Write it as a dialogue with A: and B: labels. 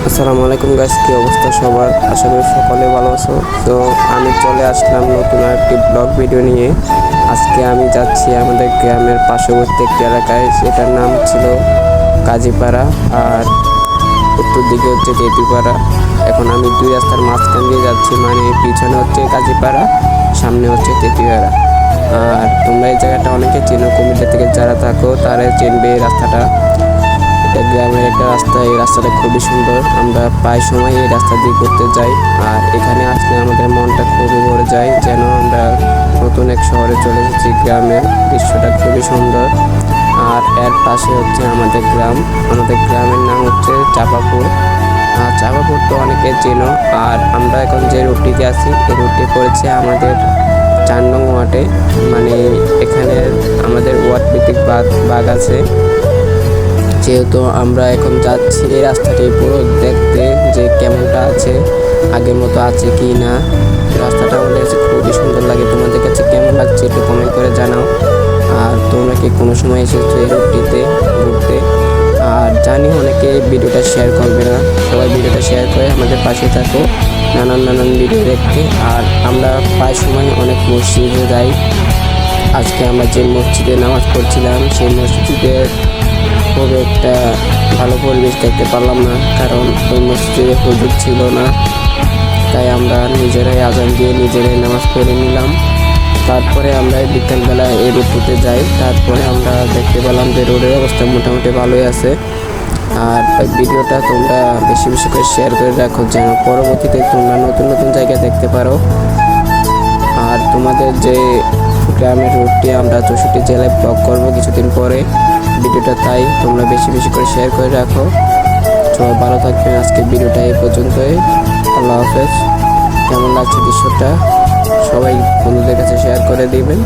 A: আসসালামু আলাইকুম গাইস, কি অবস্থা সবার? আশা করি সকলে ভালো আছো। তো আমি চলে আসলাম নতুন একটি ব্লগ ভিডিও নিয়ে। আজকে আমি যাচ্ছি আমাদের গ্রামের পার্শ্ববর্তী একটি এলাকায়, সেটার নাম ছিল কাজীপাড়া, আর উত্তর দিকে হচ্ছে তেঁতুপাড়া। এখন আমি দুই রাস্তার মাঝখান দিয়ে যাচ্ছি, মানে পিছনে হচ্ছে কাজীপাড়া, সামনে হচ্ছে তেঁতুপাড়া। আর তোমরা এই জায়গাটা অনেকে চেনো, কুমিল্লা থেকে যারা থাকো তারা চিনবে এই রাস্তাটা। এটা গ্রামের একটা রাস্তা, এই রাস্তাটা খুবই সুন্দর। আমরা প্রায় সময় এই রাস্তা দিয়ে ঘুরতে যাই, আর এখানে আসলে আমাদের মনটা খুবই ভরে যায়, যেন আমরা নতুন এক শহরে চলে এসেছি। গ্রামের দৃশ্যটা খুবই সুন্দর। আর এর পাশে হচ্ছে আমাদের গ্রাম। আমাদের গ্রামের নাম হচ্ছে চাপাপুর। আর চাপাপুর তো অনেকে চেনো। আর আমরা এখন যে রুটটিতে আছি, এই রুটটি পড়েছে আমাদের 4 নং ওয়ার্ডে। মানে এখানে আমাদের ওয়ার্ড ভিত্তিক বাগ আছে। যেহেতু আমরা এখন যাচ্ছি এই রাস্তাটি পুরো দেখতে, যে কেমনটা আছে, আগের মতো আছে কি না। রাস্তাটা আমাদের কাছে খুবই সুন্দর লাগে। তোমাদের কাছে কেমন লাগছে একটু কমেন্ট করে জানাও। আর তোমরা কি কোনো সময় এসেছো এই রুটটিতে ঘুরতে? আর জানি অনেকে ভিডিওটা শেয়ার করবে না, সবাই ভিডিওটা শেয়ার করে আমাদের পাশে থাকো নানান ভিডিও দেখতে। আর আমরা প্রায় সময় অনেক মসজিদে যাই। আজকে আমরা যে মসজিদে নামাজ পড়ছিলাম, সেই মসজিদের খুব একটা ভালো পরিবেশ দেখতে পারলাম না, কারণ ওই মসজিদে হুজুর ছিল না। তাই আমরা নিজেরাই আজান দিয়ে নিজেরাই নামাজ পড়ে নিলাম। তারপরে আমরা বিকেলবেলা এই রুটটিতে যাই। তারপরে আমরা দেখতে পেলাম যে রোডের অবস্থা মোটামুটি ভালোই আছে। আর ভিডিওটা তোমরা বেশি বেশি করে শেয়ার করে রাখো, যেন পরবর্তীতে তোমরা নতুন জায়গা দেখতে পারো। আর তোমাদের যে গ্রামের রুটটি আমরা 64 জেলায় ব্লগ করবো কিছুদিন পরে ভিডিওটা, তাই তোমরা বেশি বেশি করে শেয়ার করে রাখো। সবাই ভালো থাকবেন। আজকে ভিডিওটা এই পর্যন্তই। আল্লাহ হাফেজ। কেমন লাগছে দৃশ্যটা সবাই বন্ধুদের কাছে শেয়ার করে দিবেন।